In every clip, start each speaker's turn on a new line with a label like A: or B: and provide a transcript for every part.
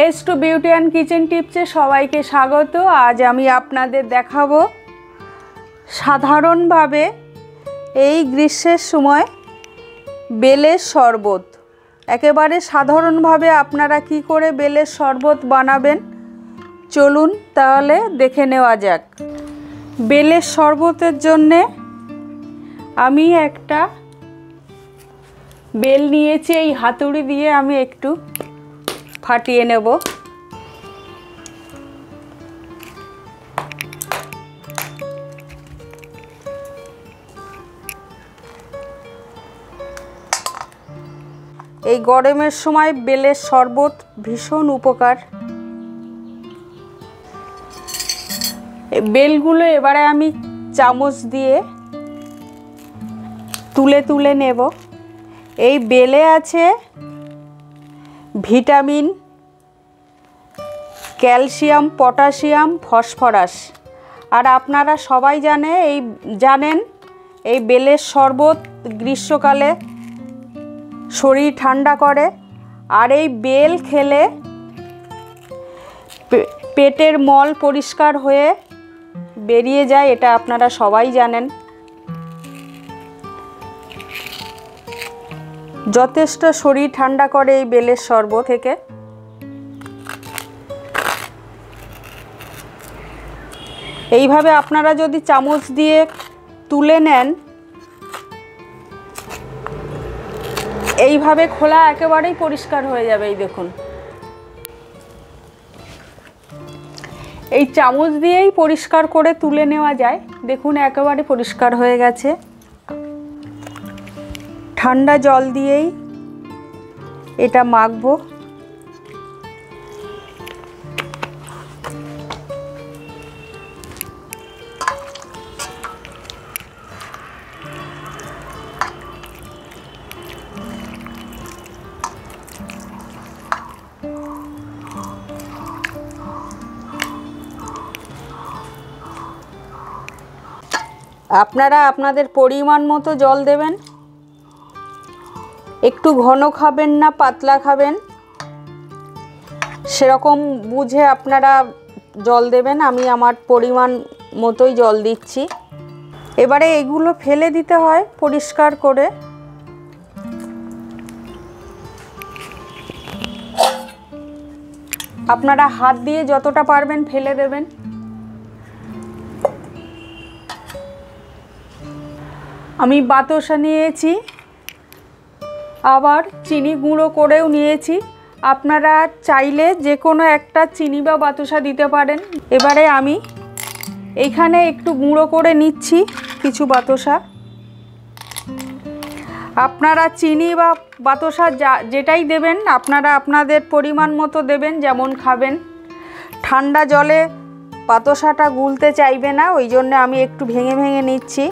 A: S two beauty and kitchen টিপসে সবাইকে স্বাগত। আজ আমি আপনাদের দেখাবো সাধারণভাবে এই গ্রীষ্মের সময় বেলের শরবত। একেবারে সাধারণভাবে আপনারা কি করে বেলের শরবত বানাবেন চলুন তাহলে দেখে নেওয়া যাক। বেলের শরবতের জন্যে আমি একটা বেল নিয়েছি, এই হাতুড়ি দিয়ে আমি একটু ফাটিয়ে নেব। এই গরমের সময় বেলের শরবত ভীষণ উপকার। বেলগুলো এবারে আমি চামচ দিয়ে তুলে তুলে নেব। এই বেলে আছে ভিটামিন, ক্যালসিয়াম, পটাশিয়াম, ফসফরাস। আর আপনারা সবাই জানেন এই বেলের শরবত গ্রীষ্মকালে শরীর ঠান্ডা করে। আর এই বেল খেলে পেটের মল পরিষ্কার হয়ে বেরিয়ে যায়, এটা আপনারা সবাই জানেন। যথেষ্ট শরীর ঠান্ডা করে এই বেলের শরবত থেকে। এইভাবে আপনারা যদি চামচ দিয়ে তুলে নেন, এইভাবে খোলা একেবারেই পরিষ্কার হয়ে যাবে। এই দেখুন, এই চামচ দিয়েই পরিষ্কার করে তুলে নেওয়া যায়। দেখুন একেবারে পরিষ্কার হয়ে গেছে। ঠান্ডা জল দিয়েই এটা মাখবো। আপনারা আপনাদের পরিমাণ মতো জল দেবেন। একটু ঘন খাবেন না পাতলা খাবেন সেরকম বুঝে আপনারা জল দেবেন। আমি আমার পরিমাণ মতোই জল দিচ্ছি। এবারে এগুলো ফেলে দিতে হয় পরিষ্কার করে। আপনারা হাত দিয়ে যতটা পারবেন ফেলে দেবেন। আমি বাতাসা নিয়েছি, আবার চিনি গুঁড়ো করেও নিয়েছি। আপনারা চাইলে যে কোনো একটা চিনি বা বাতাসা দিতে পারেন। এবারে আমি এইখানে একটু গুঁড়ো করে নিচ্ছি কিছু বাতাসা। আপনারা চিনি বা বাতাসা যেটাই দেবেন আপনারা আপনাদের পরিমাণ মতো দেবেন, যেমন খাবেন। ঠান্ডা জলে বাতাসাটা গুলতে চাইবে না, ওই জন্য আমি একটু ভেঙে ভেঙে নিচ্ছি।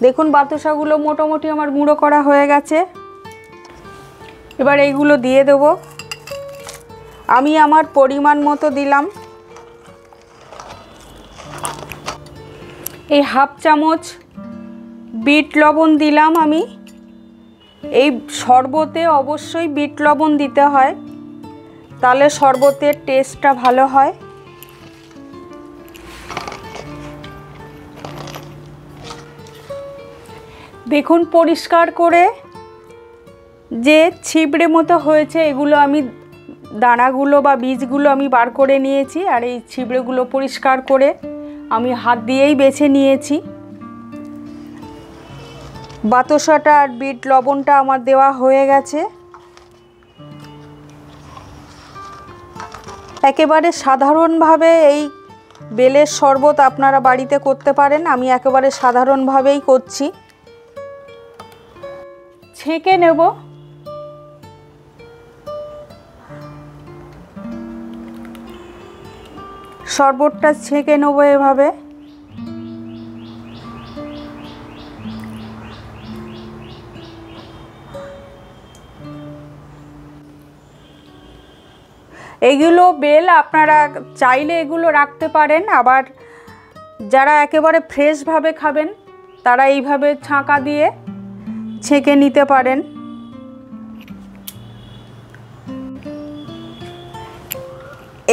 A: দেখুন বাতাসাগুলো মোটামুটি আমার গুঁড়ো করা হয়ে গেছে। এবার এইগুলো দিয়ে দেব। আমি আমার পরিমাণ মতো দিলাম। এই হাফ চামচ বিট লবণ দিলাম আমি। এই শরবতে অবশ্যই বিট লবণ দিতে হয়, তাহলে শরবতের টেস্টটা ভালো হয়। দেখুন পরিষ্কার করে যে ছিবড়ে মতো হয়েছে, এগুলো আমি দানাগুলো বা বীজগুলো আমি বার করে নিয়েছি। আর এই ছিবড়েগুলো পরিষ্কার করে আমি হাত দিয়েই বেছে নিয়েছি। বাতাসাটা আর বিট লবণটা আমার দেওয়া হয়ে গেছে। একেবারে সাধারণভাবে এই বেলের শরবত আপনারা বাড়িতে করতে পারেন। আমি একেবারে সাধারণভাবেই করছি। ছেঁকে নেব। শরবতটা ছেঁকে নেব এভাবে। এগুলো বেল আপনারা চাইলে এগুলো রাখতে পারেন। আবার যারা একেবারে ফ্রেশভাবে খাবেন তারা এইভাবে ছাঁকা দিয়ে ছেঁকে নিতে পারেন।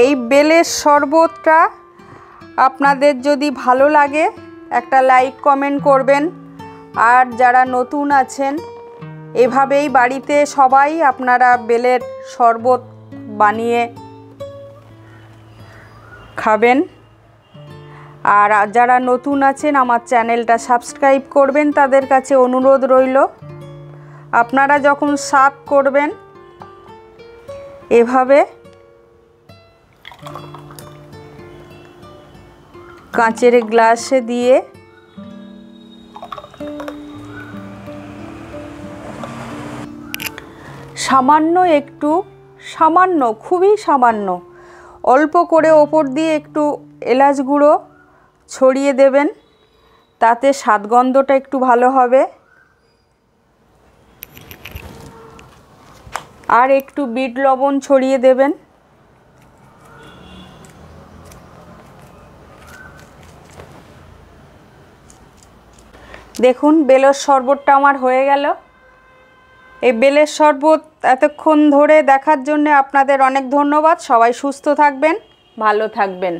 A: এই বেলের শরবতটা আপনাদের যদি ভালো লাগে একটা লাইক কমেন্ট করবেন। আর যারা নতুন আছেন এভাবেই বাড়িতে সবাই আপনারা বেলের শরবত বানিয়ে খাবেন। আর যারা নতুন আছেন আমার চ্যানেলটা সাবস্ক্রাইব করবেন, তাদের কাছে অনুরোধ রইল। আপনারা যখন সার্ভ করবেন এভাবে কাঁচের গ্লাসে দিয়ে সামান্য খুবই সামান্য অল্প করে ওপর দিয়ে একটু এলাচ গুঁড়ো ছড়িয়ে দেবেন, তাতে স্বাদগন্ধটা একটু ভালো হবে। আর একটু বিট লবণ ছড়িয়ে দেবেন। দেখুন বেলের শরবতটা আমার হয়ে গেল। এই বেলের শরবত এতক্ষণ ধরে দেখার জন্য আপনাদের অনেক ধন্যবাদ। সবাই সুস্থ থাকবেন, ভালো থাকবেন।